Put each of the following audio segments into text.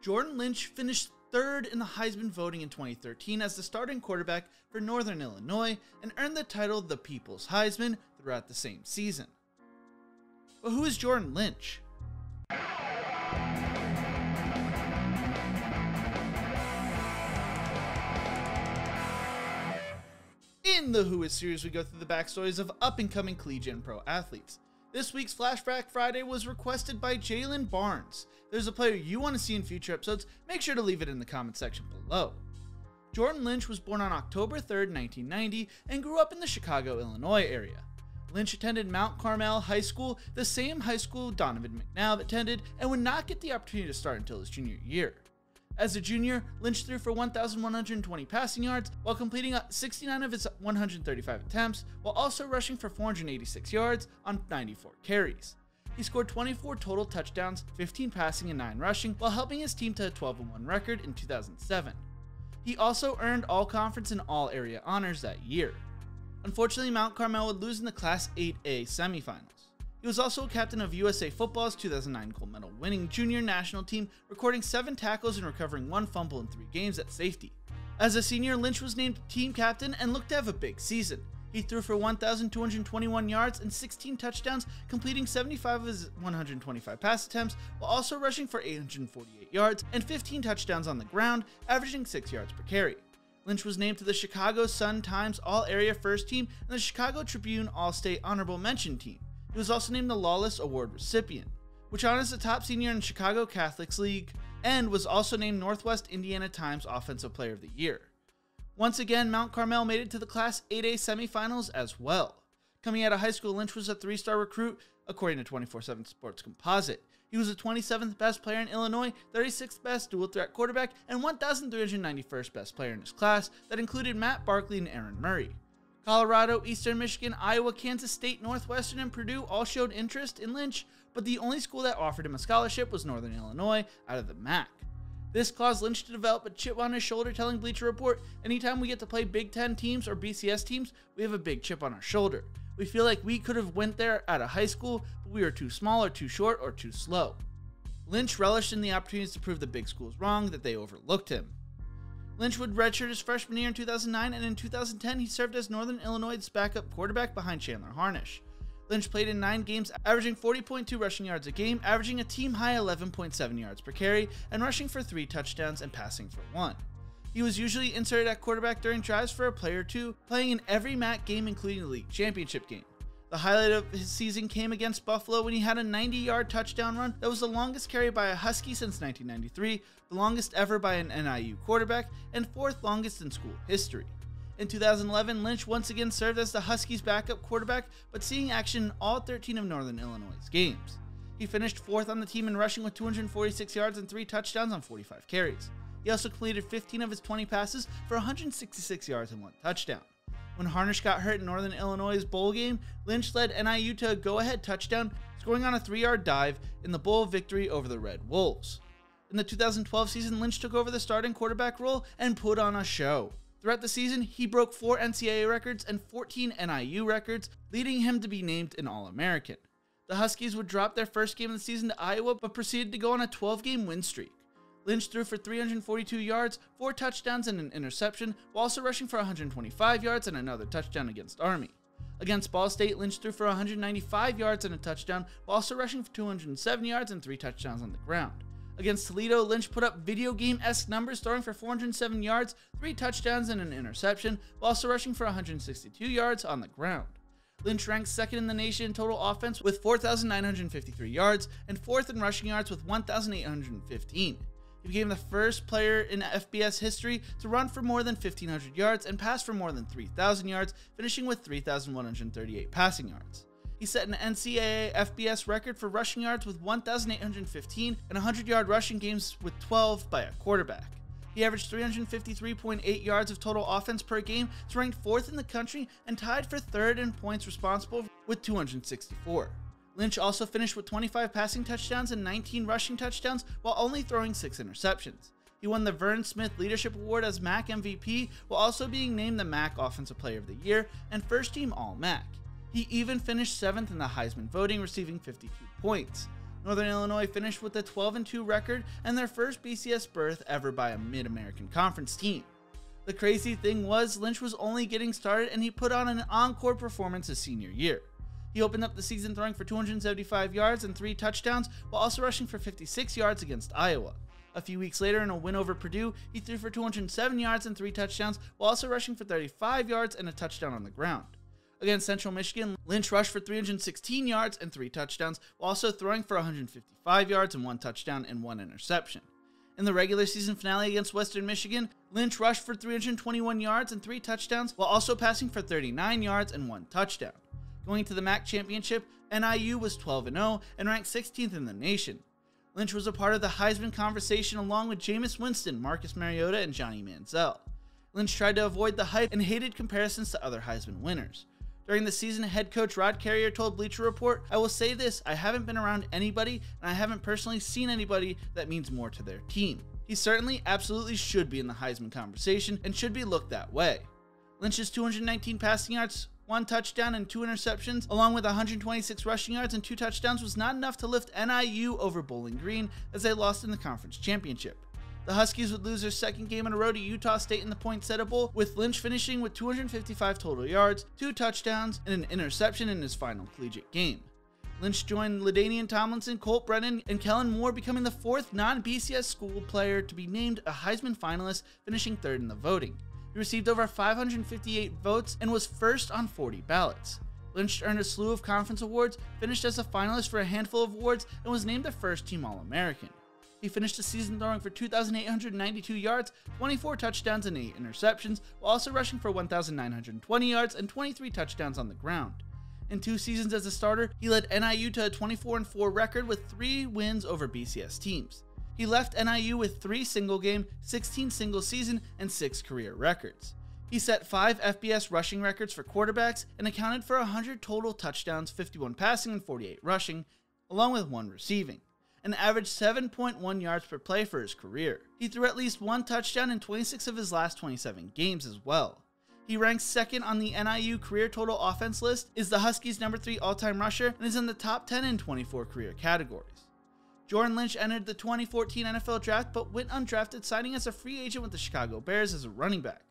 Jordan Lynch finished third in the Heisman voting in 2013 as the starting quarterback for Northern Illinois and earned the title the People's Heisman throughout the same season. But who is Jordan Lynch? In the Who Is series, we go through the backstories of up-and-coming collegiate and pro athletes. This week's Flashback Friday was requested by Jalen Barnes. If there's a player you want to see in future episodes, make sure to leave it in the comment section below. Jordan Lynch was born on October 3rd, 1990, and grew up in the Chicago, Illinois area. Lynch attended Mount Carmel High School, the same high school Donovan McNabb attended, and would not get the opportunity to start until his junior year. As a junior, Lynch threw for 1,120 passing yards while completing 69 of his 135 attempts, while also rushing for 486 yards on 94 carries. He scored 24 total touchdowns, 15 passing and 9 rushing, while helping his team to a 12-1 record in 2007. He also earned all-conference and all-area honors that year. Unfortunately, Mount Carmel would lose in the Class 8A semifinals. He was also a captain of USA Football's 2009 gold medal winning junior national team, recording 7 tackles and recovering 1 fumble in 3 games at safety. As a senior, Lynch was named team captain and looked to have a big season. He threw for 1,221 yards and 16 touchdowns, completing 75 of his 125 pass attempts, while also rushing for 848 yards and 15 touchdowns on the ground, averaging 6 yards per carry. Lynch was named to the Chicago Sun-Times All-Area First Team and the Chicago Tribune All-State Honorable Mention Team. He was also named the Lawless Award recipient, which honors the top senior in Chicago Catholics League, and was also named Northwest Indiana Times Offensive Player of the Year. Once again, Mount Carmel made it to the Class 8A semifinals as well. Coming out of high school, Lynch was a 3-star recruit, according to 24/7 Sports Composite. He was the 27th best player in Illinois, 36th best dual-threat quarterback, and 1,391st best player in his class that included Matt Barkley and Aaron Murray. Colorado, Eastern Michigan, Iowa, Kansas State, Northwestern, and Purdue all showed interest in Lynch, but the only school that offered him a scholarship was Northern Illinois out of the MAC. This caused Lynch to develop a chip on his shoulder, telling Bleacher Report, "Anytime we get to play Big Ten teams or BCS teams, we have a big chip on our shoulder. We feel like we could have went there out of high school, but we were too small or too short or too slow." Lynch relished in the opportunities to prove the big schools wrong, that they overlooked him. Lynch would redshirt his freshman year in 2009, and in 2010 he served as Northern Illinois' backup quarterback behind Chandler Harnish. Lynch played in 9 games, averaging 40.2 rushing yards a game, averaging a team-high 11.7 yards per carry, and rushing for 3 touchdowns and passing for 1. He was usually inserted at quarterback during drives for a play or two, playing in every MAC game including the league championship game. The highlight of his season came against Buffalo when he had a 90-yard touchdown run that was the longest carry by a Husky since 1993, the longest ever by an NIU quarterback, and 4th longest in school history. In 2011, Lynch once again served as the Huskies' backup quarterback, but seeing action in all 13 of Northern Illinois' games. He finished 4th on the team in rushing with 246 yards and 3 touchdowns on 45 carries. He also completed 15 of his 20 passes for 166 yards and 1 touchdown. When Harnish got hurt in Northern Illinois' bowl game, Lynch led NIU to a go-ahead touchdown, scoring on a 3-yard dive in the bowl victory over the Red Wolves. In the 2012 season, Lynch took over the starting quarterback role and put on a show. Throughout the season, he broke 4 NCAA records and 14 NIU records, leading him to be named an All-American. The Huskies would drop their first game of the season to Iowa, but proceeded to go on a 12-game win streak. Lynch threw for 342 yards, 4 touchdowns, and an interception, while also rushing for 125 yards and another touchdown against Army. Against Ball State, Lynch threw for 195 yards and a touchdown, while also rushing for 207 yards and 3 touchdowns on the ground. Against Toledo, Lynch put up video game-esque numbers, throwing for 407 yards, 3 touchdowns, and an interception, while also rushing for 162 yards on the ground. Lynch ranks 2nd in the nation in total offense with 4,953 yards, and 4th in rushing yards with 1,815. He became the first player in FBS history to run for more than 1,500 yards and pass for more than 3,000 yards, finishing with 3,138 passing yards. He set an NCAA FBS record for rushing yards with 1,815 and 100-yard rushing games with 12 by a quarterback. He averaged 353.8 yards of total offense per game, to rank 4th in the country and tied for 3rd in points responsible with 264. Lynch also finished with 25 passing touchdowns and 19 rushing touchdowns while only throwing 6 interceptions. He won the Vern Smith Leadership Award as MAC MVP while also being named the MAC Offensive Player of the Year and First Team All-MAC. He even finished 7th in the Heisman voting, receiving 52 points. Northern Illinois finished with a 12-2 record and their first BCS berth ever by a Mid-American Conference team. The crazy thing was, Lynch was only getting started and he put on an encore performance his senior year. He opened up the season throwing for 275 yards and 3 touchdowns while also rushing for 56 yards against Iowa. A few weeks later, in a win over Purdue, he threw for 207 yards and 3 touchdowns while also rushing for 35 yards and a touchdown on the ground. Against Central Michigan, Lynch rushed for 316 yards and 3 touchdowns while also throwing for 155 yards and 1 touchdown and 1 interception. In the regular season finale against Western Michigan, Lynch rushed for 321 yards and 3 touchdowns while also passing for 39 yards and 1 touchdown. Going to the MAC championship, NIU was 12-0 and ranked 16th in the nation. Lynch was a part of the Heisman conversation along with Jameis Winston, Marcus Mariota, and Johnny Manziel. Lynch tried to avoid the hype and hated comparisons to other Heisman winners. During the season, head coach Rod Carrier told Bleacher Report, "I will say this, I haven't been around anybody and I haven't personally seen anybody that means more to their team. He certainly absolutely should be in the Heisman conversation and should be looked that way." Lynch's 219 passing yards, 1 touchdown and 2 interceptions, along with 126 rushing yards and 2 touchdowns was not enough to lift NIU over Bowling Green as they lost in the conference championship. The Huskies would lose their second game in a row to Utah State in the Poinsettia Bowl, with Lynch finishing with 255 total yards, 2 touchdowns, and an interception in his final collegiate game. Lynch joined LaDainian Tomlinson, Colt Brennan, and Kellen Moore, becoming the 4th non-BCS school player to be named a Heisman finalist, finishing 3rd in the voting. He received over 558 votes and was first on 40 ballots. Lynch earned a slew of conference awards, finished as a finalist for a handful of awards, and was named a first-team All-American. He finished the season throwing for 2,892 yards, 24 touchdowns, and 8 interceptions, while also rushing for 1,920 yards and 23 touchdowns on the ground. In 2 seasons as a starter, he led NIU to a 24-4 record with 3 wins over BCS teams. He left NIU with 3 single-game, 16 single-season, and 6 career records. He set 5 FBS rushing records for quarterbacks and accounted for 100 total touchdowns, 51 passing and 48 rushing, along with 1 receiving, and averaged 7.1 yards per play for his career. He threw at least 1 touchdown in 26 of his last 27 games as well. He ranks 2nd on the NIU career total offense list, is the Huskies' number 3 all-time rusher, and is in the top 10 in 24 career categories. Jordan Lynch entered the 2014 NFL Draft but went undrafted, signing as a free agent with the Chicago Bears as a running back.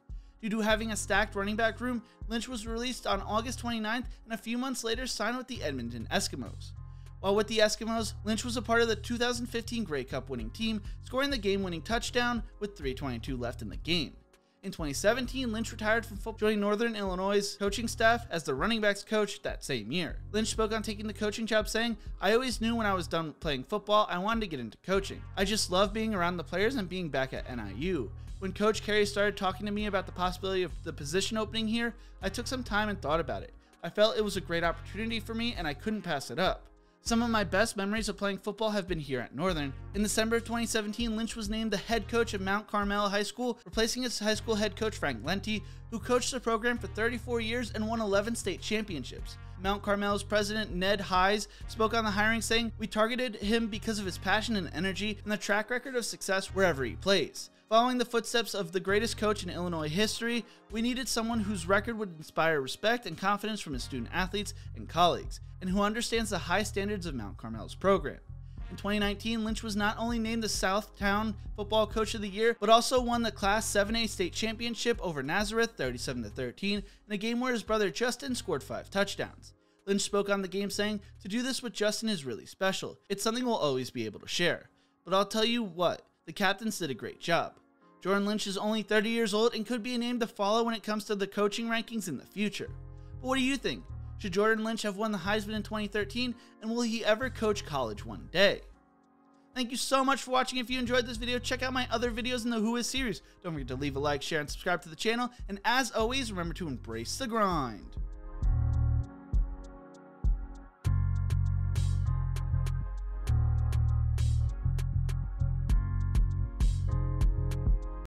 Due to having a stacked running back room, Lynch was released on August 29th and a few months later signed with the Edmonton Eskimos. While with the Eskimos, Lynch was a part of the 2015 Grey Cup winning team, scoring the game-winning touchdown with 3:22 left in the game. In 2017, Lynch retired from football, joining Northern Illinois' coaching staff as the running backs coach that same year. Lynch spoke on taking the coaching job, saying, "I always knew when I was done playing football, I wanted to get into coaching. I just love being around the players and being back at NIU. When Coach Carey started talking to me about the possibility of the position opening here, I took some time and thought about it. I felt it was a great opportunity for me and I couldn't pass it up. Some of my best memories of playing football have been here at Northern." In December of 2017, Lynch was named the head coach of Mount Carmel High School, replacing his high school head coach Frank Lenti, who coached the program for 34 years and won 11 state championships. Mount Carmel's president Ned Hayes spoke on the hiring, saying, "We targeted him because of his passion and energy and the track record of success wherever he plays. Following the footsteps of the greatest coach in Illinois history, we needed someone whose record would inspire respect and confidence from his student athletes and colleagues, and who understands the high standards of Mount Carmel's program." In 2019, Lynch was not only named the Southtown Football Coach of the Year, but also won the Class 7A state championship over Nazareth 37-13 in a game where his brother Justin scored 5 touchdowns. Lynch spoke on the game, saying, "To do this with Justin is really special. It's something we'll always be able to share. But I'll tell you what, the captains did a great job." Jordan Lynch is only 30 years old and could be a name to follow when it comes to the coaching rankings in the future. But what do you think? Should Jordan Lynch have won the Heisman in 2013, and will he ever coach college one day? Thank you so much for watching. If you enjoyed this video, check out my other videos in the Who Is series. Don't forget to leave a like, share, and subscribe to the channel. And as always, remember to embrace the grind.